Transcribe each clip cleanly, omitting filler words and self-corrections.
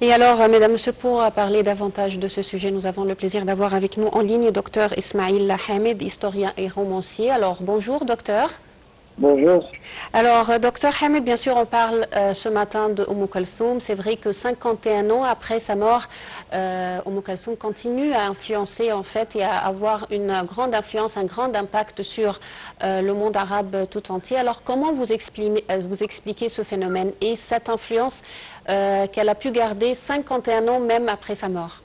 Et alors, mesdames, messieurs, pour parler davantage de ce sujet, nous avons le plaisir d'avoir avec nous en ligne Dr Ismail Hamid, historien et romancier. Alors, bonjour, docteur. Bonjour. Alors, docteur Hamid, bien sûr, on parle ce matin de Kalsoum. C'est vrai que 51 ans après sa mort, Kalsoum continue à influencer, en fait, et à avoir une grande influence, un grand impact sur le monde arabe tout entier. Alors, comment vous expliquez ce phénomène et cette influence qu'elle a pu garder 51 ans même après sa mort?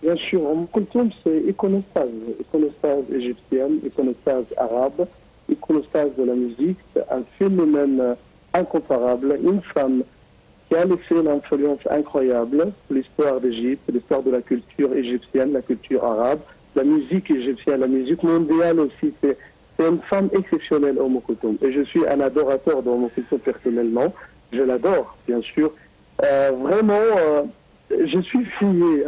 Bien sûr, Kalsoum, c'est iconostase égyptienne, iconostase arabe, iconostase de la musique, c'est un phénomène incomparable, une femme qui a laissé une influence incroyable sur l'histoire d'Égypte, l'histoire de la culture égyptienne, la culture arabe, la musique égyptienne, la musique mondiale aussi. C'est une femme exceptionnelle, Kalsoum. Et je suis un adorateur de Kalsoum personnellement. Je l'adore, bien sûr. Je suis fier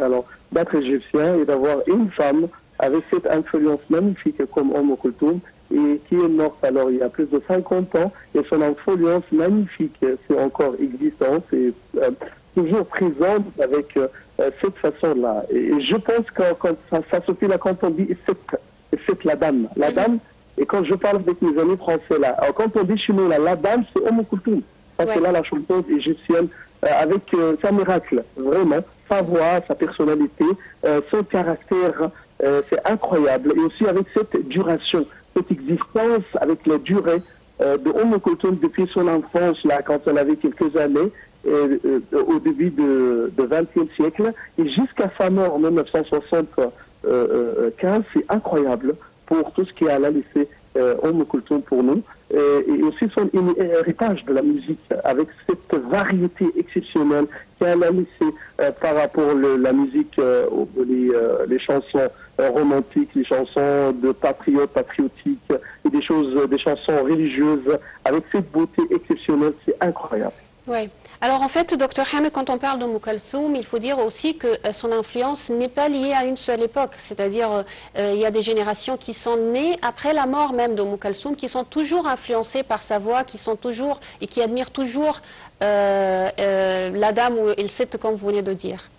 d'être égyptien et d'avoir une femme avec cette influence magnifique comme Kalsoum, et qui est morte alors il y a plus de 50 ans, et son influence magnifique, c'est encore existant, c'est toujours présente avec cette façon-là. Et je pense que quand ça se fait là, quand on dit c'est la dame, et quand je parle avec mes amis français là, alors, quand on dit chez nous là, la dame, c'est Kalsoum. C'est là la chanteuse égyptienne avec sa miracle, vraiment, sa voix, sa personnalité, son caractère, c'est incroyable, et aussi avec cette duration, cette existence avec la durée de Kalsoum depuis son enfance, là, quand elle avait quelques années, au début du XXe siècle, et jusqu'à sa mort en 1975, c'est incroyable pour tout ce qu'elle a laissé Kalsoum pour nous, et aussi son héritage de la musique, avec cette variété exceptionnelle qu'elle a laissée par rapport à la musique, les chansons romantiques, les chansons de patriotiques, et des chansons religieuses, avec cette beauté exceptionnelle, c'est incroyable. Oui. Alors en fait, docteur Hamid, quand on parle Kalsoum, il faut dire aussi que son influence n'est pas liée à une seule époque. C'est-à-dire, il y a des générations qui sont nées après la mort même Kalsoum, qui sont toujours influencées par sa voix, qui sont toujours et qui admirent toujours la dame ou il sait comme vous venez de dire.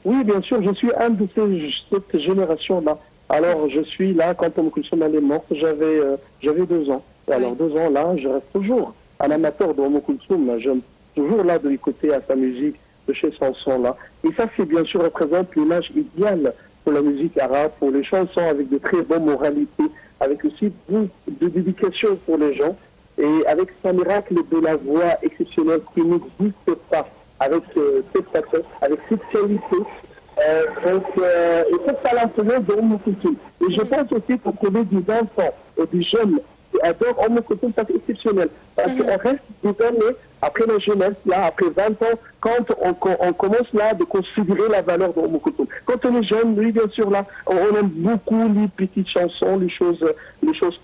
Oui, bien sûr, je suis un de cette génération-là. Alors, je suis là, quand Kalsoum est morte, j'avais 2 ans. Et alors, 2 ans là, je reste toujours un amateur de Kalsoum. J'aime toujours là de l'écouter à sa musique, de chez son son là. Et ça, c'est bien sûr représente l'image idéale pour la musique arabe, pour les chansons avec de très bonnes moralités, avec aussi beaucoup de dédication pour les gens, et avec sa miracle de la voix exceptionnelle qui n'existe pas, avec cette façon, avec cette qualité. Et cette talentueuse de Kalsoum. Et je pense aussi qu'on connaît des enfants et des jeunes qui adorent Kalsoum, c'est exceptionnel. Parce qu'on reste des années après la jeunesse, là, après 20 ans, quand on commence là de considérer la valeur de Kalsoum. Quand on est jeune, oui, bien sûr, là, on aime beaucoup les petites chansons, les choses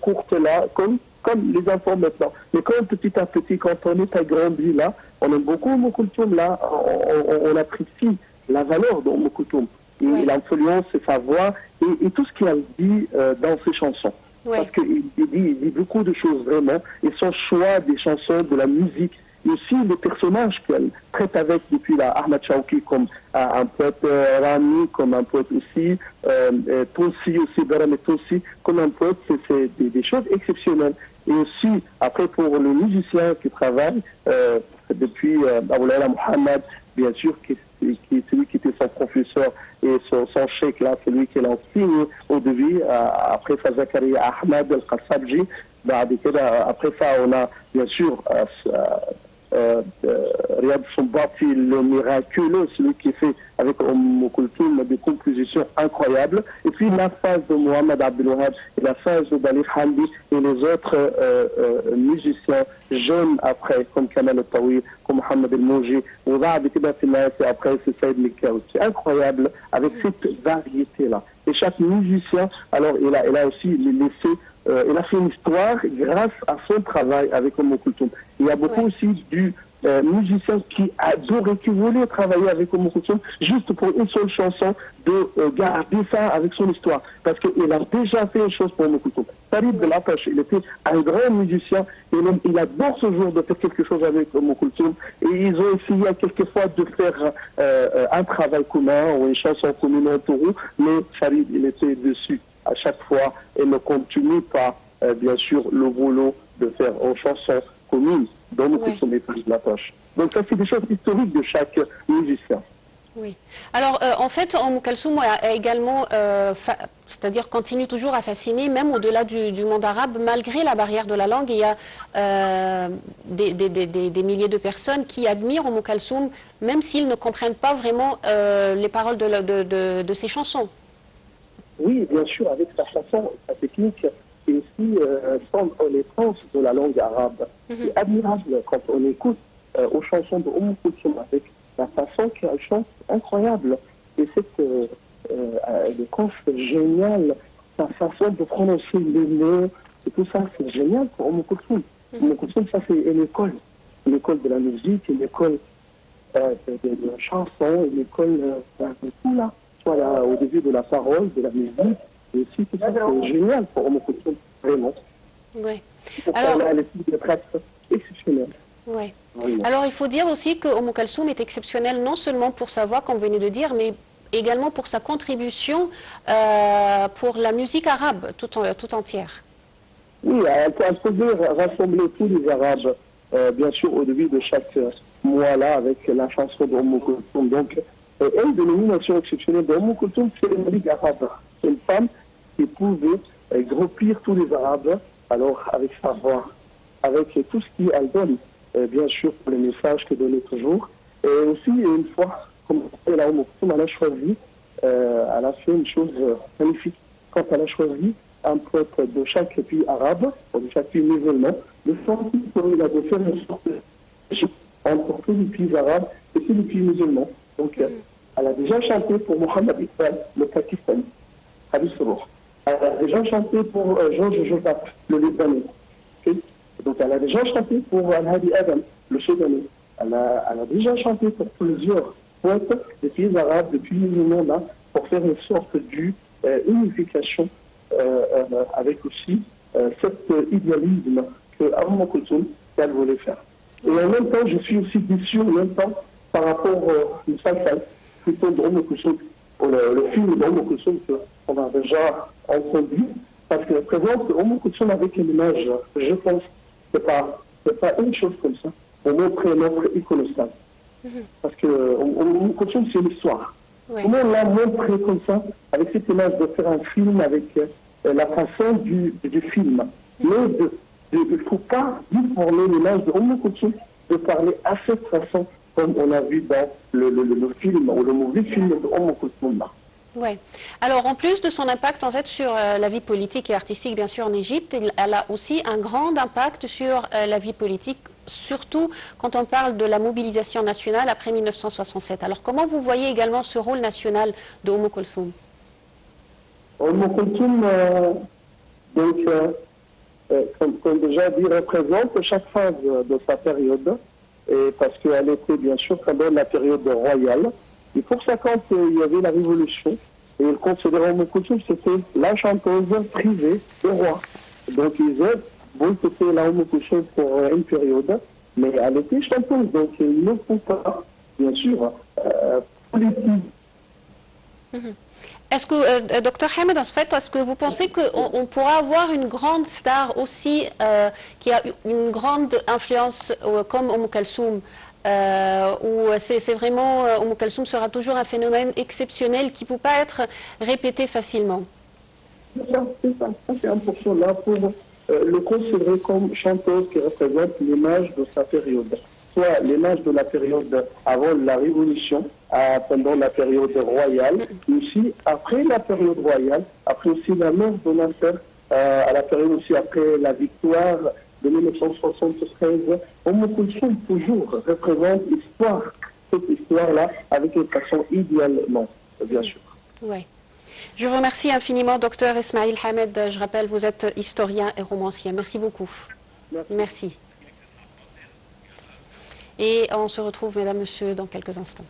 courtes là, comme les enfants maintenant. Mais quand petit à petit, quand on est agrandi là, on aime beaucoup Kalsoum là, on apprécie la valeur de Kalsoum, et l'influence, sa voix, et tout ce qu'il dit dans ses chansons. Parce qu'il dit beaucoup de choses vraiment, et son choix des chansons, de la musique, et aussi les personnages qu'elle traite avec depuis Ahmad Shawki comme un poète Rami, comme un poète aussi, Tounsi aussi, Baram et Tounsi, comme un poète, c'est des choses exceptionnelles. Et aussi, après pour le musicien qui travaille depuis Aboulaye Mohamed, bien sûr, qui est celui qui était son professeur et son cheikh là, celui qui l'a enseigné au début, après ça Zakaria Ahmed Al-Qassabji, après ça on a bien sûr Riyad Soubati, le miraculeux, celui qui fait avec Kalsoum des compositions incroyables, et puis la phase de Mohamed Abdelwahab et la phase de Balik Hamdi et les autres musiciens jeunes après, comme Kamal El-Tawi, comme Mohamed El-Mouji, et après c'est Saïd Mikaoui. C'est incroyable avec cette variété-là. Et chaque musicien, alors il a aussi laissé, il a fait une histoire grâce à son travail avec Kalsoum. Il y a beaucoup aussi musiciens qui adoraient, qui voulaient travailler avec Oumou Kulthum juste pour une seule chanson, de garder ça avec son histoire. Parce qu'il a déjà fait une chose pour Oumou Kulthum. Farid Belatache, il était un grand musicien et il adore ce jour de faire quelque chose avec Oumou Kulthum. Et ils ont essayé quelquefois de faire un travail commun ou une chanson commune entre eux, mais Farid, il était dessus à chaque fois et ne continue pas, bien sûr, le boulot de faire une chanson commune dans le Kulthum et Farid Belatache. Donc ça, c'est des choses historiques de chaque musicien. Oui. Alors, en fait, Oumou Kulthum a également, c'est-à-dire continue toujours à fasciner, même au-delà du monde arabe, malgré la barrière de la langue. Il y a des milliers de personnes qui admirent Oumou Kulthum, même s'ils ne comprennent pas vraiment les paroles de ses chansons. Oui, bien sûr, avec sa façon, sa technique, et aussi son connaissance de la langue arabe. C'est admirable quand on écoute aux chansons de Oumou Kulthum avec la façon qu'elle chante, incroyable. Et cette éloquence géniale, sa façon de prononcer les mots, et tout ça, c'est génial pour Oumou Kulthum. Oumou Kulthum, ça c'est une école de la musique, une école de la chanson, une école de tout là, soit là, au début de la parole, de la musique, et aussi tout ça, c'est génial pour Oumou Kulthum, vraiment. Oui. Alors, elle est presque exceptionnelle. Ouais. Alors il faut dire aussi que Oumou Kulthum est exceptionnel non seulement pour sa voix, comme vous venez de dire, mais également pour sa contribution pour la musique arabe tout entière. Oui, elle pouvait rassembler tous les Arabes, bien sûr, au début de chaque mois là, avec la chanson d'Oumou Kulthum. Donc, une des nominations exceptionnelles d'Oumou Kulthum, c'est la musique arabe. C'est une femme qui pouvait groupir tous les Arabes, alors avec sa voix, avec tout ce qu'elle donne. Bien sûr, pour les messages qu'elle donnait toujours. Et aussi, une fois, comme elle a choisi, elle a fait une chose magnifique. Quand elle a choisi un poète de chaque pays arabe, ou de chaque pays musulman, de sortir qu'il a de faire une sorte de entre tous les pays arabes et tous les pays musulmans. Donc, elle a déjà chanté pour Mohamed Iqbal, le Pakistani, Habib Sourour. Elle a déjà chanté pour Georges Joseph, le Libanais. Donc elle a déjà chanté pour Al-Hadi Adam, le Soudanais. Elle a déjà chanté pour plusieurs poètes des pays arabes, des pays musulmans là, pour faire une sorte d'unification avec aussi cet idéalisme que Oumou Kulthum qu'elle voulait faire. Et en même temps, je suis aussi déçu en même temps par rapport au plutôt d'Oumou Kulthum, le film d'Oumou Kulthum qu'on a déjà entendu, parce que présente Oumou Kulthum avec une image, je pense, c'est pas une chose comme ça, pour montrer notre iconostase. Parce que Oumou Kulthum, c'est l'histoire. Comment on l'a montré comme ça, avec cette image de faire un film, avec la façon du film. Mais il ne faut pas déformer l'image de Oumou Kulthum de parler à cette façon, comme on a vu dans le film, ou le mauvais film de Oumou Kulthum. Oui. Alors, en plus de son impact en fait sur la vie politique et artistique, bien sûr, en Égypte, elle a aussi un grand impact sur la vie politique, surtout quand on parle de la mobilisation nationale après 1967. Alors, comment vous voyez également ce rôle national de Oumou Kulthum? Oumou Kulthum, donc, comme déjà dit, représente chaque phase de sa période, et parce qu'elle était bien sûr pendant la période royale. Et pour ça, quand il y avait la révolution, et ils considéraient Oumou Kulthum, c'était la chanteuse privée du roi. Donc ils ont boycotté la Oumou Kulthum pour une période, mais elle était chanteuse, donc il ne faut pas, bien sûr, politique. Est-ce que, Dr Hamed, en fait, est-ce que vous pensez qu'on pourra avoir une grande star aussi qui a une grande influence comme Oumou Kulthum, où c'est vraiment, Oumou Kulthum sera toujours un phénomène exceptionnel qui ne peut pas être répété facilement? C'est ça. C'est important là pour le considérer comme chanteuse qui représente l'image de sa période. Soit l'image de la période avant la Révolution, pendant la période royale, mais aussi après la période royale, après aussi la mort de Nasser, à la période aussi après la victoire de 1973, Oumou Kulthum toujours représente l'histoire, cette histoire-là, avec une façon idéalement, bien sûr. Oui. Je vous remercie infiniment, Dr Ismail Hamed. Je rappelle, vous êtes historien et romancier. Merci beaucoup. Merci. Et on se retrouve, mesdames, messieurs, dans quelques instants.